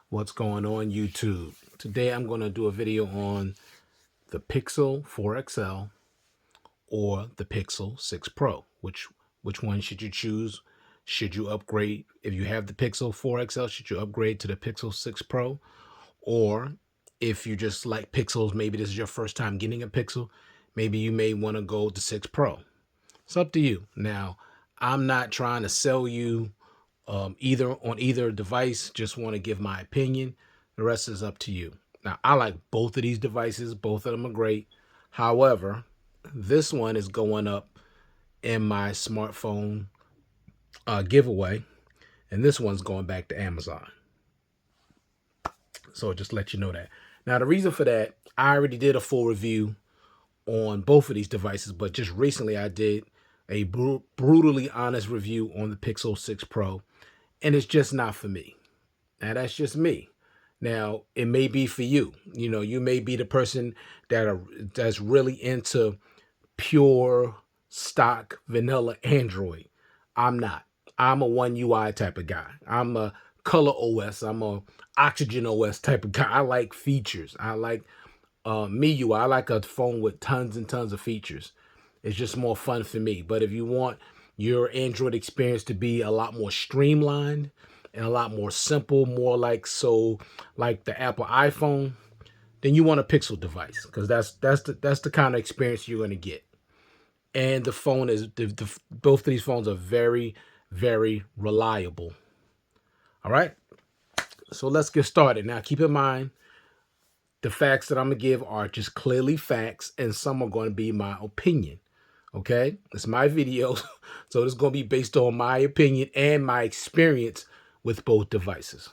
What's going on YouTube? Today I'm going to do a video on the Pixel 4 XL or the Pixel 6 Pro. Which one should you choose? Should you upgrade? If you have the Pixel 4 XL, should you upgrade to the Pixel 6 Pro? Or if you just like Pixels, maybe this is your first time getting a Pixel, maybe you may want to go to 6 Pro. It's up to you. Now, I'm not trying to sell you either device. Just want to give my opinion. The rest is up to you. Now, I like both of these devices. Both of them are great. However, this one is going up in my smartphone giveaway, and this one's going back to Amazon. So just let you know that. Now, the reason for that, I already did a full review on both of these devices, but just recently I did a brutally honest review on the Pixel 6 Pro, and it's just not for me. Now, that's just me. Now, it may be for you. You know, you may be the person that's really into pure stock vanilla Android. I'm not. I'm a One UI type of guy. I'm a Color OS. I'm a Oxygen OS type of guy. I like features. I like MIUI. I like a phone with tons and tons of features. It's just more fun for me. But if you want your Android experience to be a lot more streamlined and a lot more simple, more like the Apple iPhone, then you want a Pixel device, because that's the kind of experience you're going to get. And the phone is both of these phones are very, very reliable. All right, so let's get started. Now, keep in mind, the facts that I'm going to give are just clearly facts, and some are going to be my opinion. Okay, it's my video, so it's going to be based on my opinion and my experience with both devices.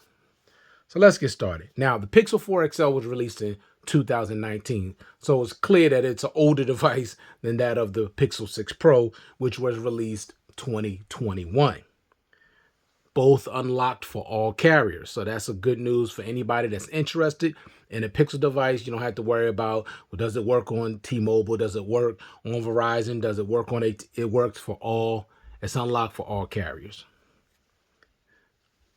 So let's get started. Now, the Pixel 4 XL was released in 2019, so it's clear that it's an older device than that of the Pixel 6 Pro, which was released 2021. Both unlocked for all carriers. So that's a good news for anybody that's interested in a Pixel device. You don't have to worry about, well, does it work on T-Mobile? Does it work on Verizon? Does it work on it works for all. It's unlocked for all carriers.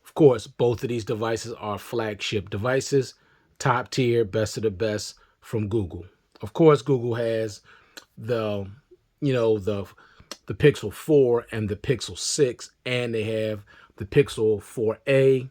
Of course, both of these devices are flagship devices, top tier, best of the best from Google. Of course, Google has the Pixel 4 and the Pixel 6, and they have the Pixel 4a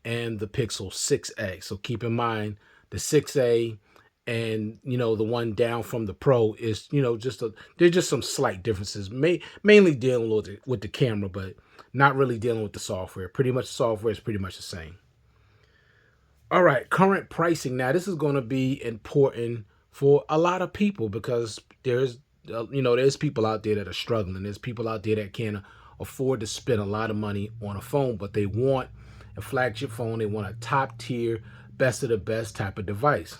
and the Pixel 6a. So keep in mind, the 6a and the one down from the Pro is there's just some slight differences, mainly dealing with the camera, but not really dealing with the software. Pretty much the software is pretty much the same. All right, current pricing. Now, this is going to be important for a lot of people, because there's people out there that are struggling. There's people out there that can't afford to spend a lot of money on a phone, but they want a flagship phone. They want a top tier, best of the best type of device,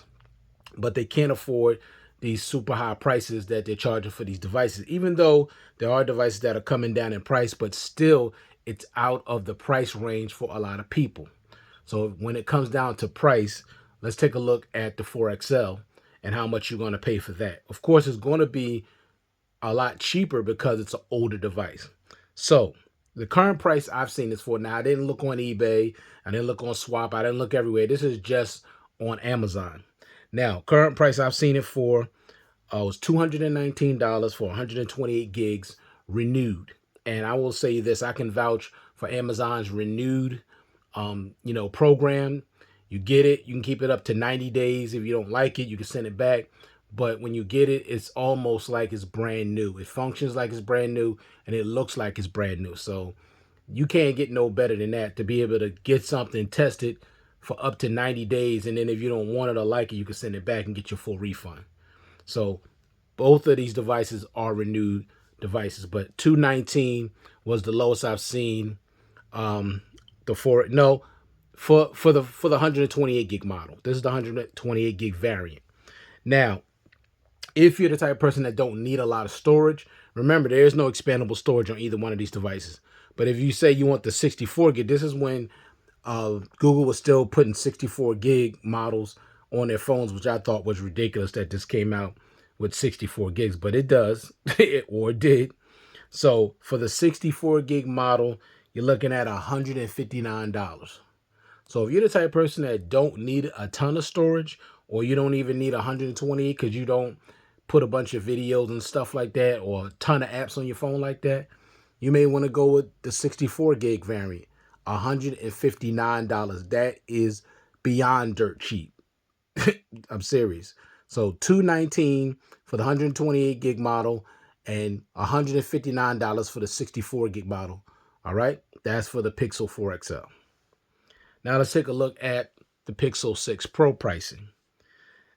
but they can't afford these super high prices that they're charging for these devices, even though there are devices that are coming down in price, but still it's out of the price range for a lot of people. So when it comes down to price, let's take a look at the 4 XL and how much you're going to pay for that. Of course, it's going to be a lot cheaper because it's an older device. So the current price I've seen this for, now I didn't look on eBay, I didn't look on Swap, I didn't look everywhere. This is just on Amazon. Now, current price I've seen it for was $219 for 128 gigs renewed. And I will say this, I can vouch for Amazon's renewed program. You get it, you can keep it up to 90 days. If you don't like it, you can send it back. But when you get it, it's almost like it's brand new. It functions like it's brand new, and it looks like it's brand new. So you can't get no better than that, to be able to get something tested for up to 90 days. And then if you don't want it or like it, you can send it back and get your full refund. So both of these devices are renewed devices, but 219 was the lowest I've seen. For the 128 gig model. This is the 128 gig variant. Now, if you're the type of person that don't need a lot of storage, remember, there is no expandable storage on either one of these devices. But if you say you want the 64 gig, this is when Google was still putting 64 gig models on their phones, which I thought was ridiculous that this came out with 64 gigs, but it does, or it did. So for the 64 gig model, you're looking at $159. So if you're the type of person that don't need a ton of storage, or you don't even need 128 because you don't put a bunch of videos and stuff like that, or a ton of apps on your phone like that, you may want to go with the 64 gig variant, $159. That is beyond dirt cheap. I'm serious. So $219 for the 128 gig model and $159 for the 64 gig model. All right, that's for the Pixel 4 XL. Now let's take a look at the Pixel 6 Pro pricing.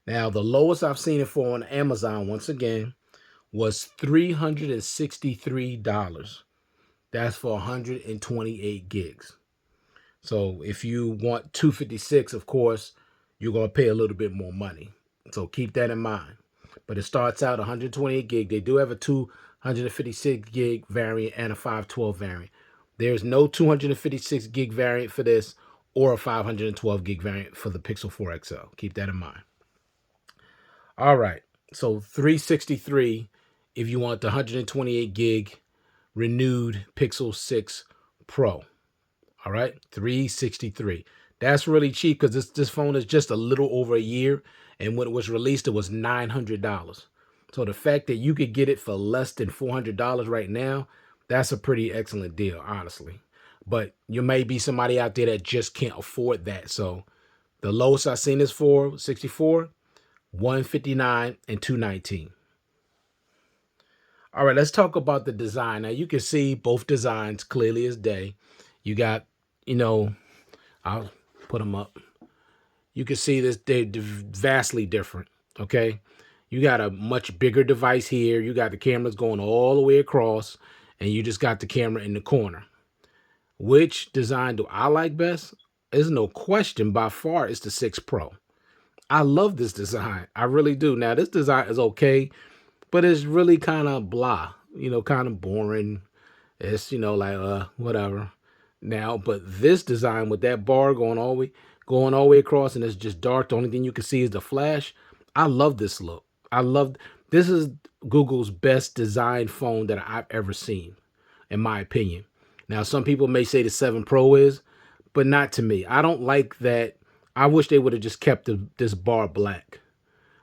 Now the lowest I've seen it for on Amazon, once again, was $363. That's for 128 gigs. So if you want 256, of course, you're going to pay a little bit more money. So keep that in mind. But it starts out 128 gig. They do have a 256 gig variant and a 512 variant. There's no 256 gig variant for this or a 512 gig variant for the Pixel 4 XL. Keep that in mind. All right. So $363 if you want the 128 gig renewed Pixel 6 Pro. All right, $363. That's really cheap because this phone is just a little over a year, and when it was released, it was $900. So the fact that you could get it for less than $400 right now, that's a pretty excellent deal, honestly. But you may be somebody out there that just can't afford that. So the lowest I've seen this for 64, $159 and $219. All right, let's talk about the design. Now you can see both designs clearly as day. You got, I'll put them up. You can see this, they're vastly different, okay? You got a much bigger device here. You got the cameras going all the way across, and you just got the camera in the corner. Which design do I like best? There's no question, by far, it's the 6 Pro. I love this design. I really do. Now, this design is okay, but it's really kind of blah, kind of boring. It's, like, whatever. Now, but this design with that bar going all the way across, and it's just dark. The only thing you can see is the flash. I love this look. This is Google's best design phone that I've ever seen, in my opinion. Now, some people may say the 7 Pro is, but not to me. I don't like that. I wish they would have just kept this bar black,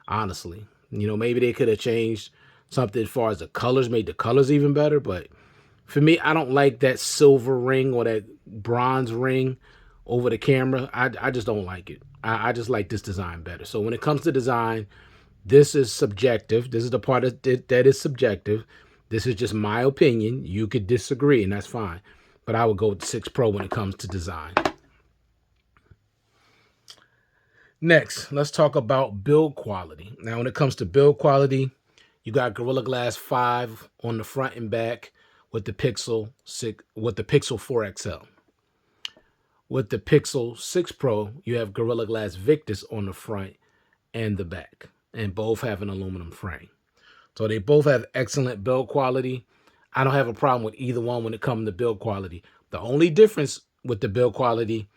honestly. Maybe they could have changed something as far as the colors, made the colors even better. But for me, I don't like that silver ring or that bronze ring over the camera. I just don't like it. I just like this design better. So when it comes to design, this is subjective. This is the part that is subjective. This is just my opinion. You could disagree, and that's fine. But I would go with the 6 Pro when it comes to design. Next, let's talk about build quality. Now, when it comes to build quality, you got Gorilla Glass 5 on the front and back with the Pixel 4 XL. With the Pixel 6 Pro, you have Gorilla Glass Victus on the front and the back, and both have an aluminum frame. So they both have excellent build quality. I don't have a problem with either one when it comes to build quality. The only difference with the build quality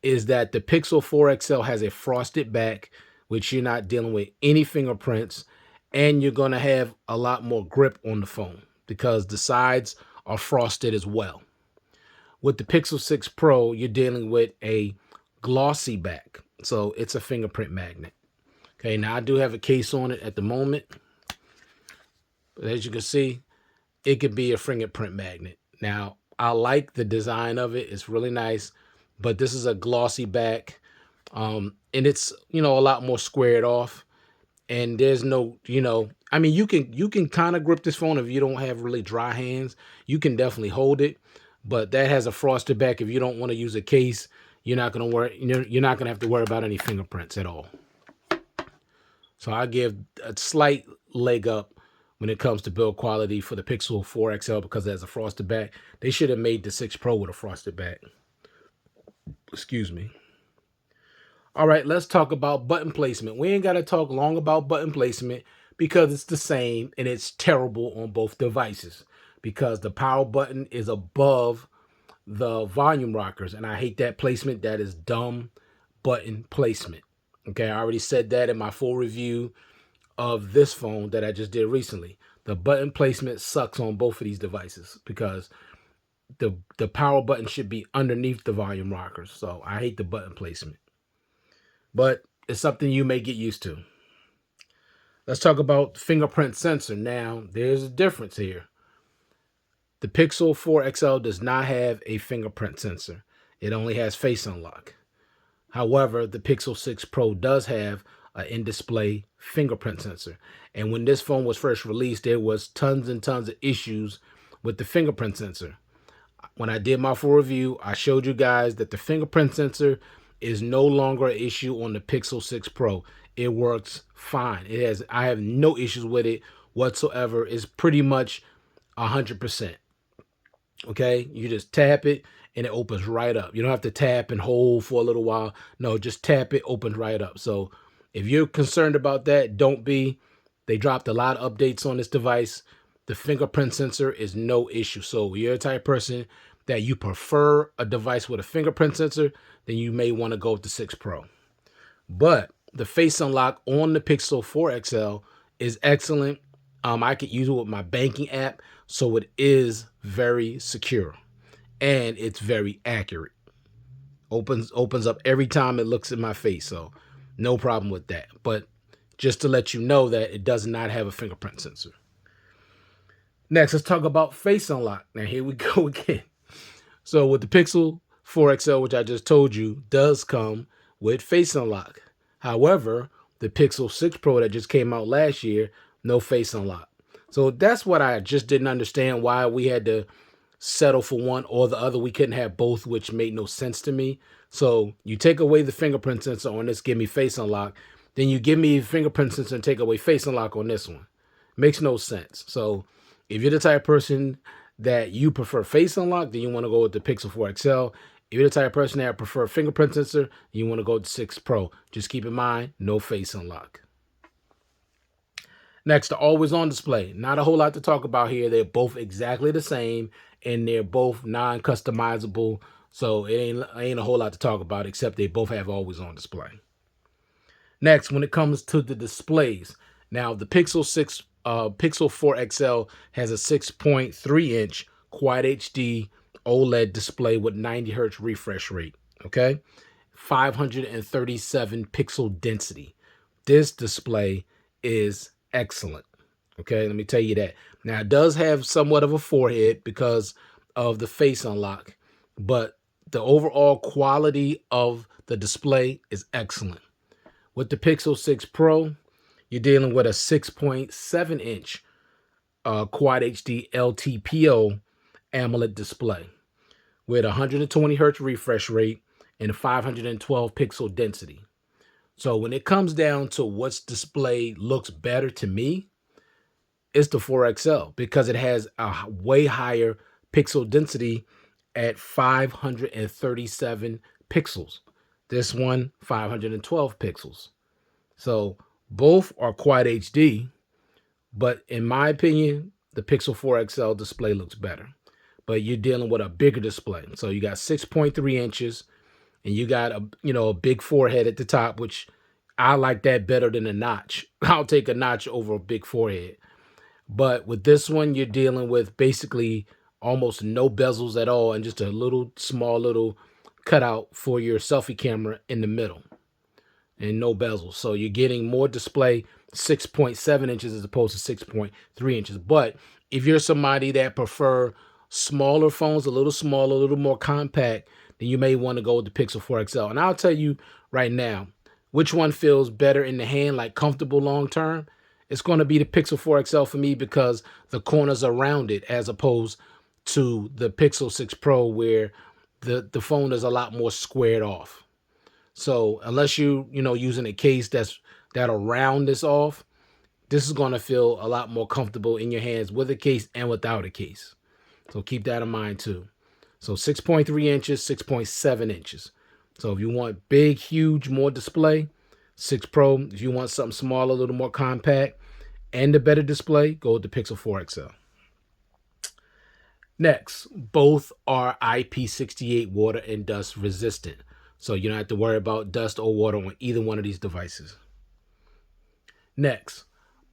is that the Pixel 4 XL has a frosted back, which you're not dealing with any fingerprints, and you're going to have a lot more grip on the phone because the sides are frosted as well. With the Pixel 6 Pro, you're dealing with a glossy back, so it's a fingerprint magnet. Okay, now I do have a case on it at the moment. But as you can see, it could be a fingerprint magnet. Now, I like the design of it. It's really nice. But this is a glossy back, and it's, a lot more squared off. And there's no, I mean, you can kind of grip this phone if you don't have really dry hands. You can definitely hold it, but that has a frosted back. If you don't want to use a case, you're not going to have to worry about any fingerprints at all. So I give a slight leg up when it comes to build quality for the Pixel 4 XL because it has a frosted back. They should have made the 6 Pro with a frosted back. Excuse me. All right, let's talk about button placement. We ain't got to talk long about button placement because it's the same and it's terrible on both devices because the power button is above the volume rockers, and I hate that placement. That is dumb button placement. Okay, I already said that in my full review of this phone that I just did recently. The button placement sucks on both of these devices because the power button should be underneath the volume rockers. So I hate the button placement, but it's something you may get used to. Let's talk about fingerprint sensor. Now, there's a difference here. The Pixel 4 XL does not have a fingerprint sensor. It only has face unlock. However, the Pixel 6 Pro does have an in-display fingerprint sensor. And when this phone was first released, there was tons and tons of issues with the fingerprint sensor. When I did my full review, I showed you guys that the fingerprint sensor is no longer an issue on the Pixel 6 Pro. It works fine. I have no issues with it whatsoever. It's pretty much 100%. Okay, you just tap it and it opens right up. You don't have to tap and hold for a little while. No, just tap it, opens right up. So if you're concerned about that, don't be. They dropped a lot of updates on this device. The fingerprint sensor is no issue. So if you're the type of person that you prefer a device with a fingerprint sensor, then you may want to go with the 6 Pro. But the face unlock on the Pixel 4 XL is excellent. I could use it with my banking app, so it is very secure and it's very accurate. Opens up every time it looks in my face, so no problem with that. But just to let you know that it does not have a fingerprint sensor. Next, let's talk about face unlock. Now here we go again. So with the Pixel 4 XL, which I just told you, does come with face unlock. However, the Pixel 6 Pro that just came out last year, no face unlock. So that's what I just didn't understand, why we had to settle for one or the other. We couldn't have both, which made no sense to me. So you take away the fingerprint sensor on this, give me face unlock. Then you give me fingerprint sensor and take away face unlock on this one. Makes no sense. So if you're the type of person that you prefer face unlock, then you want to go with the Pixel 4 XL. If you're the type of person that prefer fingerprint sensor, you want to go with the 6 Pro. Just keep in mind, no face unlock. Next, the always on display. Not a whole lot to talk about here. They're both exactly the same and they're both non-customizable. So it ain't a whole lot to talk about, except they both have always on display. Next, when it comes to the displays, now the Pixel 4 XL has a 6.3 inch Quad HD OLED display with 90 hertz refresh rate. Okay, 537 pixel density. This display is excellent. Okay, let me tell you that. Now it does have somewhat of a forehead because of the face unlock, but the overall quality of the display is excellent. With the Pixel 6 Pro, you're dealing with a 6.7 inch Quad HD LTPO AMOLED display with 120 hertz refresh rate and 512 pixel density. So when it comes down to what's display looks better to me, it's the 4 XL because it has a way higher pixel density at 537 pixels. This one, 512 pixels. So both are Quad HD, but in my opinion, the Pixel 4 XL display looks better. But you're dealing with a bigger display. So you got 6.3 inches and you got a big forehead at the top, which I like that better than a notch. I'll take a notch over a big forehead. But with this one, you're dealing with basically almost no bezels at all and just a small little cutout for your selfie camera in the middle and no bezels. So you're getting more display, 6.7 inches as opposed to 6.3 inches. But if you're somebody that prefer smaller phones, a little smaller, a little more compact, then you may want to go with the Pixel 4 XL. And I'll tell you right now, which one feels better in the hand, like comfortable long term. It's going to be the Pixel 4 XL for me because the corners are rounded as opposed to the Pixel 6 Pro where the phone is a lot more squared off. So unless using a case that'll round this off, this is going to feel a lot more comfortable in your hands with a case and without a case. So keep that in mind too. So 6.3 inches, 6.7 inches. So if you want big, huge, more display, 6 Pro. If you want something smaller, a little more compact, and a better display, go with the Pixel 4 XL. Next, both are IP68 water and dust resistant. So you don't have to worry about dust or water on either one of these devices. Next,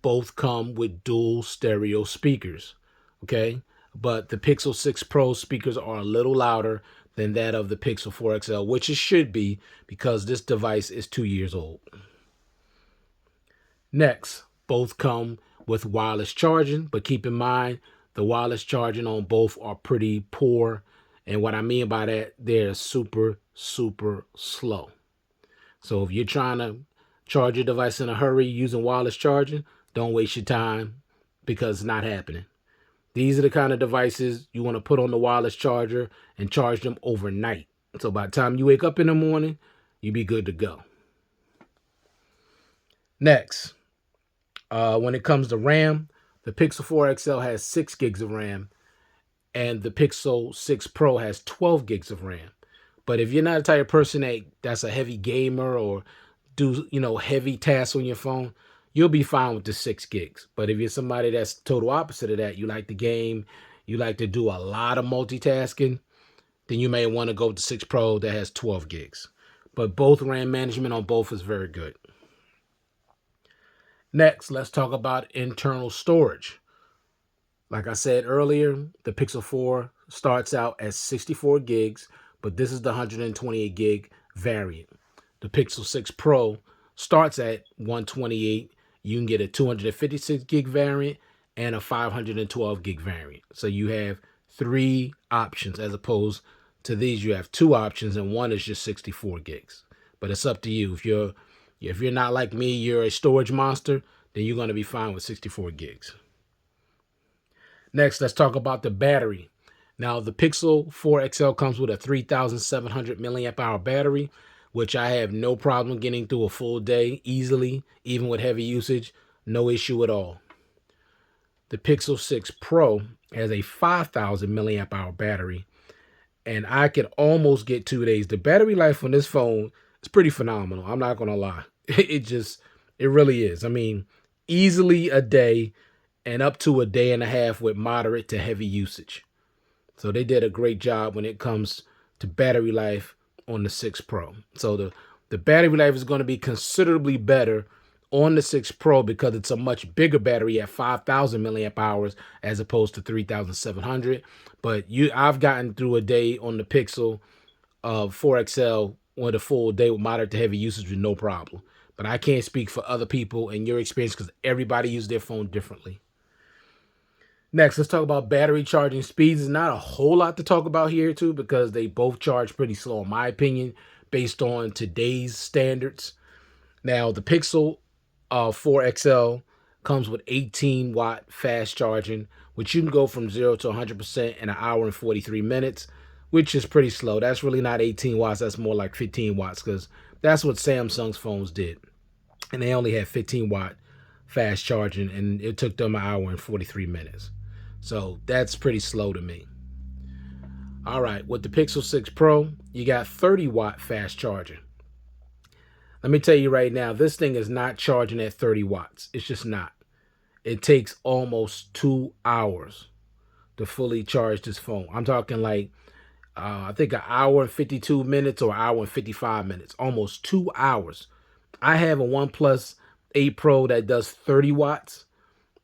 both come with dual stereo speakers. Okay, but the Pixel 6 Pro speakers are a little louder than that of the Pixel 4 XL, which it should be because this device is 2 years old. Next, both come with wireless charging, but keep in mind the wireless charging on both are pretty poor. And what I mean by that, they're super, super slow. So if you're trying to charge your device in a hurry using wireless charging, don't waste your time because it's not happening. These are the kind of devices you want to put on the wireless charger and charge them overnight. So by the time you wake up in the morning, you'll be good to go. Next, when it comes to RAM, the Pixel 4 XL has 6 gigs of RAM and the Pixel 6 Pro has 12 gigs of RAM. But if you're not a type of person that's a heavy gamer or do, heavy tasks on your phone, you'll be fine with the 6 gigs. But if you're somebody that's total opposite of that, you like the game, you like to do a lot of multitasking, then you may want to go with the 6 Pro that has 12 gigs. But both RAM management on both is very good. Next, let's talk about internal storage. Like I said earlier, the Pixel 4 starts out at 64 gigs, but this is the 128 gig variant. The Pixel 6 Pro starts at 128. You can get a 256 gig variant and a 512 gig variant. So you have 3 options as opposed to these. You have 2 options and one is just 64 gigs. But it's up to you. If you're not like me, you're a storage monster, then you're going to be fine with 64 gigs. Next, let's talk about the battery. Now, the Pixel 4 XL comes with a 3,700 milliamp hour battery, which I have no problem getting through a full day easily, even with heavy usage, no issue at all. The Pixel 6 Pro has a 5,000 milliamp hour battery, and I could almost get 2 days. The battery life on this phone is pretty phenomenal. I'm not going to lie. It really is. I mean, easily a day and up to a day and a half with moderate to heavy usage. So they did a great job when it comes to battery life on the 6 Pro. So the battery life is going to be considerably better on the 6 Pro because it's a much bigger battery at 5,000 milliamp hours as opposed to 3,700. But I've gotten through a day on the Pixel 4 XL with a full day with moderate to heavy usage with no problem. But I can't speak for other people and your experience because everybody uses their phone differently. Next, let's talk about battery charging speeds. There's not a whole lot to talk about here too because they both charge pretty slow in my opinion based on today's standards. Now, the Pixel 4 XL comes with 18 watt fast charging, which you can go from 0 to 100% in an hour and 43 minutes, which is pretty slow. That's really not 18 watts. That's more like 15 watts because that's what Samsung's phones did. And they only had 15 watt fast charging and it took them an hour and 43 minutes. So that's pretty slow to me. All right, with the Pixel 6 Pro, you got 30 watt fast charging. Let me tell you right now, this thing is not charging at 30 watts. It's just not. It takes almost 2 hours to fully charge this phone. I'm talking like, I think an hour and 52 minutes or an hour and 55 minutes, almost 2 hours. I have a OnePlus 8 Pro that does 30 watts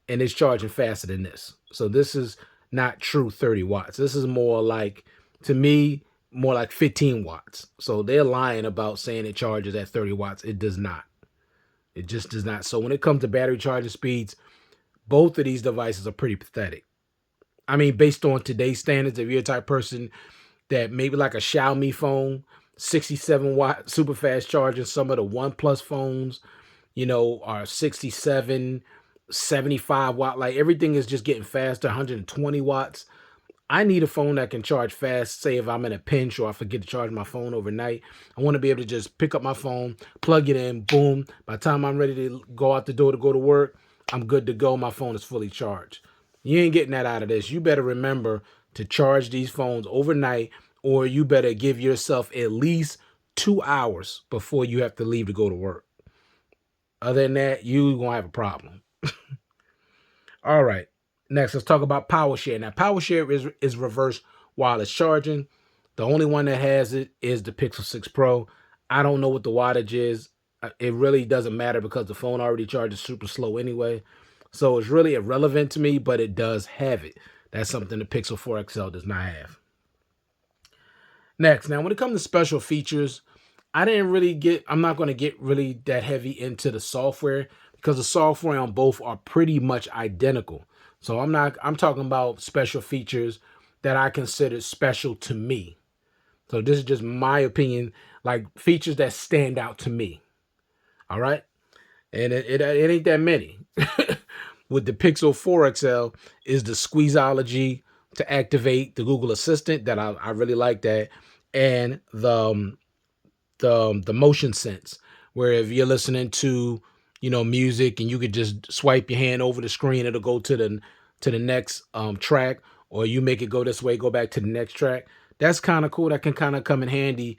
and it's charging faster than this. So this is not true 30 watts. This is more like, to me, more like 15 watts. So they're lying about saying it charges at 30 watts. It does not. It just does not. So when it comes to battery charging speeds, both of these devices are pretty pathetic. I mean, based on today's standards, if you're a type of person that maybe like a Xiaomi phone, 67 watt super fast charging, some of the OnePlus phones, are 67, 75 watt, like everything is just getting faster, 120 watts. I need a phone that can charge fast. Say if I'm in a pinch or I forget to charge my phone overnight, I want to be able to just pick up my phone, plug it in, boom. By the time I'm ready to go out the door to go to work, I'm good to go. My phone is fully charged. You ain't getting that out of this. You better remember to charge these phones overnight, or you better give yourself at least 2 hours before you have to leave to go to work. Other than that, you're going to have a problem. All right. Next, let's talk about PowerShare. Now, PowerShare is reverse wireless charging. The only one that has it is the Pixel 6 Pro. I don't know what the wattage is. It really doesn't matter because the phone already charges super slow anyway. So it's really irrelevant to me, but it does have it. That's something the Pixel 4 XL does not have. Next, now when it comes to special features, I'm not going to get really that heavy into the software because the software on both are pretty much identical. So I'm talking about special features that I consider special to me. So this is just my opinion, like features that stand out to me. All right. And it ain't that many. With the Pixel 4 XL is the Squeezeology to activate the Google Assistant that I really like that. And the motion sense, where if you're listening to music and you could just swipe your hand over the screen, it'll go to the next track, or you make it go this way, go back to the next track. That's kind of cool. That can kind of come in handy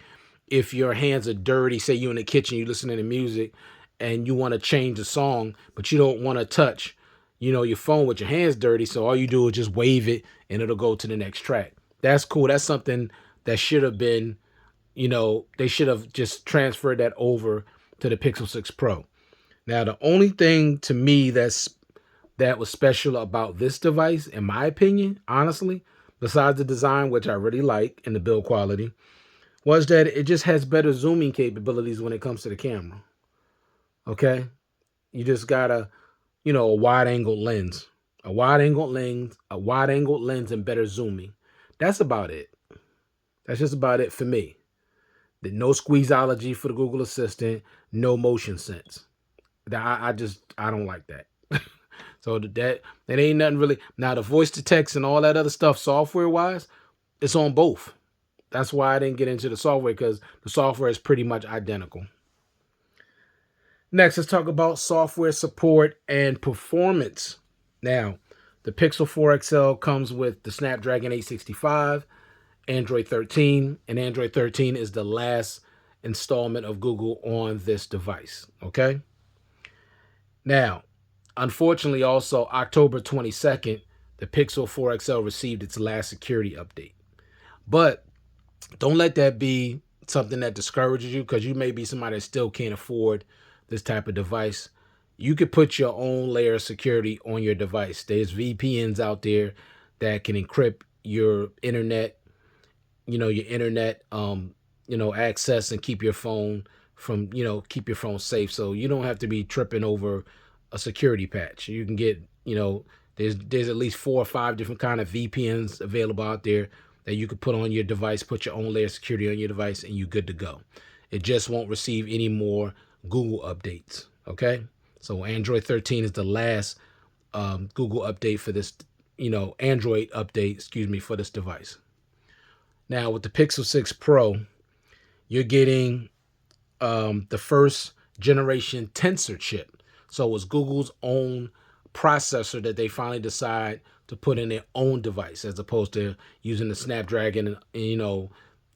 if your hands are dirty. Say you're in the kitchen, you're listening to music and you want to change the song, but you don't want to touch your phone with your hands dirty, so all you do is just wave it and it'll go to the next track. That's cool. That's something that should have been, they should have just transferred that over to the Pixel 6 Pro. Now, the only thing to me that was special about this device, in my opinion, honestly, besides the design, which I really like, and the build quality, was that it just has better zooming capabilities when it comes to the camera. Okay? You just got a wide angle lens. A wide angle lens and better zooming. That's about it. That's just about it for me. No Squeezeology for the Google Assistant, no motion sense. I don't like that. So that ain't nothing really. Now the voice to text and all that other stuff, software wise, it's on both. That's why I didn't get into the software, because the software is pretty much identical. Next, let's talk about software support and performance. Now, the Pixel 4 XL comes with the Snapdragon 865, Android 13, and Android 13 is the last installment of Google on this device. Okay? Now, unfortunately, also October 22nd, the Pixel 4 XL received its last security update. But don't let that be something that discourages you, because you may be somebody that still can't afford this type of device. You could put your own layer of security on your device. There's VPNs out there that can encrypt your internet, access, and keep your phone keep your phone safe. So you don't have to be tripping over a security patch. You can get, there's at least 4 or 5 different kind of VPNs available out there that you could put on your device, put your own layer of security on your device, and you're good to go. It just won't receive any more Google updates. Okay. So Android 13 is the last Google update for this, Android update, for this device. Now with the Pixel 6 Pro, you're getting the first generation Tensor chip. So it was Google's own processor that they finally decide to put in their own device, as opposed to using the Snapdragon, the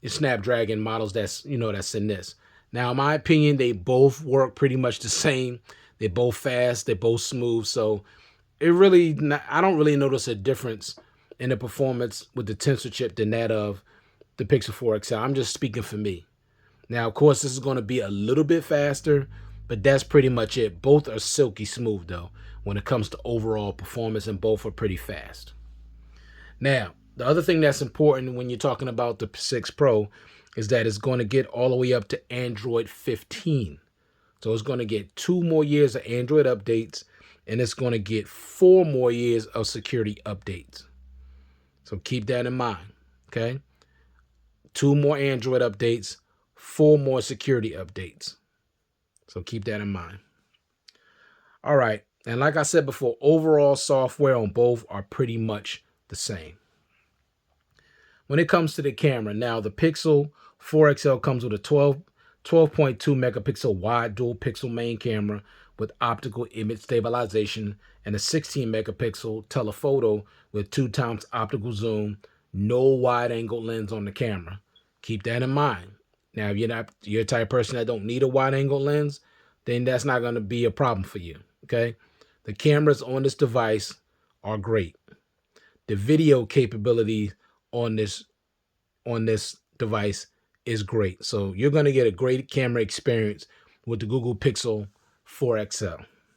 Snapdragon models that's in this. Now, in my opinion, they both work pretty much the same. They're both fast. They're both smooth. So I don't really notice a difference in the performance with the Tensor chip than that of the Pixel 4 XL. I'm just speaking for me. Now, of course, this is going to be a little bit faster, but that's pretty much it. Both are silky smooth, though, when it comes to overall performance, and both are pretty fast. Now, the other thing that's important when you're talking about the 6 Pro is that it's going to get all the way up to Android 15. So it's going to get 2 more years of Android updates, and it's going to get 4 more years of security updates. So keep that in mind, okay? 2 more Android updates, 4 more security updates. So keep that in mind. All right. And like I said before, overall software on both are pretty much the same. When it comes to the camera, now the Pixel 4 XL comes with a 12.2 megapixel wide dual pixel main camera with optical image stabilization, and a 16 megapixel telephoto with 2x optical zoom, no wide angle lens on the camera. Keep that in mind. Now, if you're the type of person that don't need a wide angle lens, then that's not going to be a problem for you. Okay. The cameras on this device are great. The video capability on this device is great. So you're going to get a great camera experience with the Google Pixel 4 XL.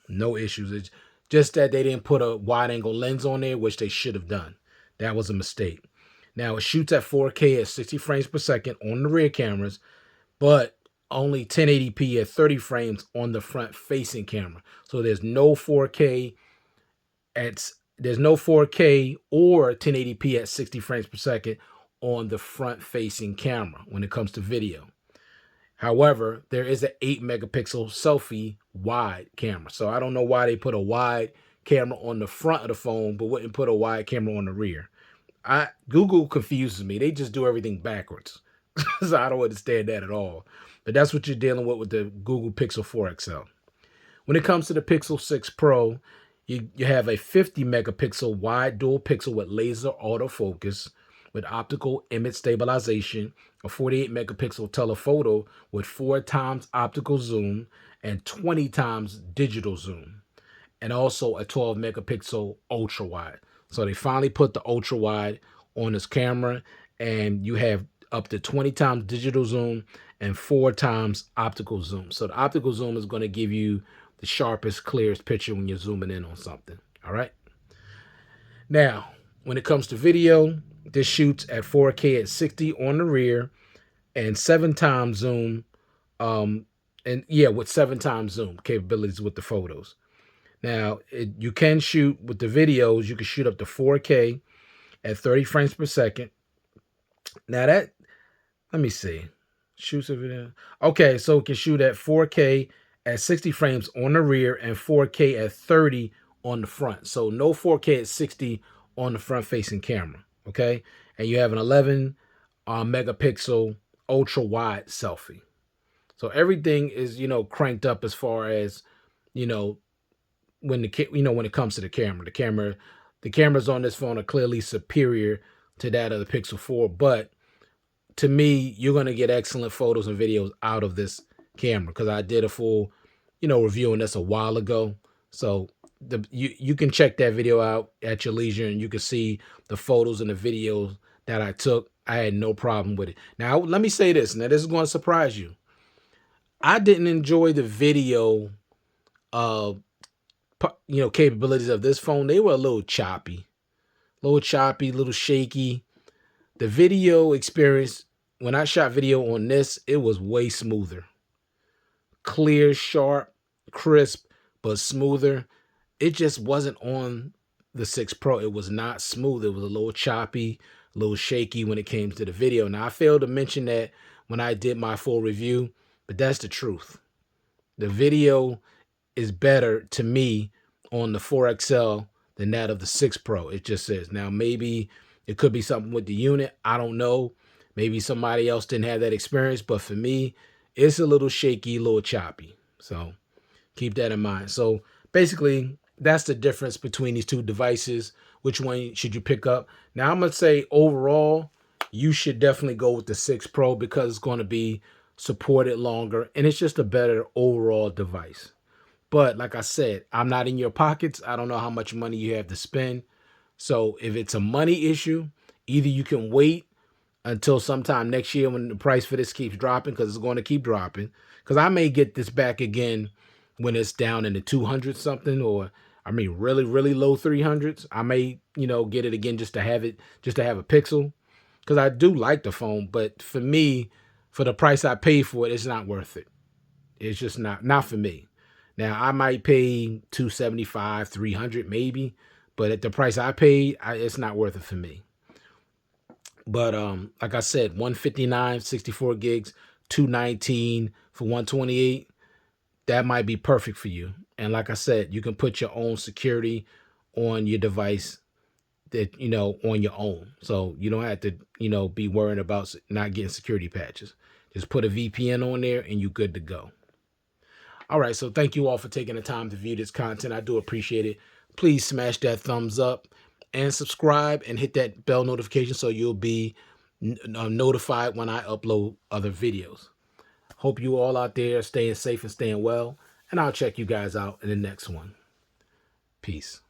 No issues. It's just that they didn't put a wide angle lens on there, which they should have done. That was a mistake. Now it shoots at 4K at 60 frames per second on the rear cameras, but only 1080p at 30 frames on the front facing camera. So there's no 4K or 1080p at 60 frames per second on the front facing camera when it comes to video. However, there is an 8 megapixel selfie wide camera. So I don't know why they put a wide camera on the front of the phone, but wouldn't put a wide camera on the rear. Google confuses me. They just do everything backwards. So I don't understand that at all. But that's what you're dealing with the Google Pixel 4 XL. When it comes to the Pixel 6 Pro, you have a 50 megapixel wide dual pixel with laser autofocus, with optical image stabilization, a 48 megapixel telephoto with 4 times optical zoom and 20 times digital zoom, and also a 12 megapixel ultra wide. So they finally put the ultra wide on this camera, and you have up to 20 times digital zoom and 4 times optical zoom. So the optical zoom is going to give you the sharpest, clearest picture when you're zooming in on something. All right. Now, when it comes to video, this shoots at 4K at 60 on the rear and 7 times zoom. With 7 times zoom capabilities with the photos. Now, you can shoot with the videos. You can shoot up to 4K at 30 frames per second. Now let me see. Shoots a video. Okay, so it can shoot at 4K at 60 frames on the rear and 4K at 30 on the front. So no 4K at 60 on the front facing camera. Okay, and you have an 11 megapixel ultra wide selfie. So everything is cranked up as far as when it comes to the camera. The cameras on this phone are clearly superior to that of the Pixel 4, but to me, you're going to get excellent photos and videos out of this camera because I did a full, review on this a while ago. So you can check that video out at your leisure, and you can see the photos and the videos that I took. I had no problem with it. Now, let me say this. Now, this is going to surprise you. I didn't enjoy the video, capabilities of this phone. They were a little choppy, a little shaky. The video experience, when I shot video on this, it was way smoother. Clear, sharp, crisp, but smoother. It just wasn't on the 6 Pro. It was not smooth. It was a little choppy, a little shaky when it came to the video. Now, I failed to mention that when I did my full review, but that's the truth. The video is better to me on the 4 XL than that of the 6 Pro. It just says. Now, maybe it could be something with the unit. I don't know. Maybe somebody else didn't have that experience, but for me, it's a little shaky, a little choppy. So keep that in mind. So basically, that's the difference between these two devices. Which one should you pick up? Now, I'm going to say overall, you should definitely go with the 6 Pro because it's going to be supported longer, and it's just a better overall device. But like I said, I'm not in your pockets. I don't know how much money you have to spend. So if it's a money issue, either you can wait until sometime next year when the price for this keeps dropping, because it's going to keep dropping. Because I may get this back again when it's down in the 200 something, or really, really low 300s. I may, get it again just to have a Pixel, because I do like the phone. But for me, for the price I pay for it, it's not worth it. It's just not for me. Now, I might pay $275, $300 maybe, but at the price I paid, it's not worth it for me. But like I said, 159, 64 gigs, 219 for 128, that might be perfect for you. And like I said, you can put your own security on your device that, on your own. So you don't have to, be worrying about not getting security patches. Just put a VPN on there and you're good to go. All right, so thank you all for taking the time to view this content. I do appreciate it. Please smash that thumbs up and subscribe and hit that bell notification so you'll be notified when I upload other videos. Hope you all out there staying safe and staying well, and I'll check you guys out in the next one. Peace.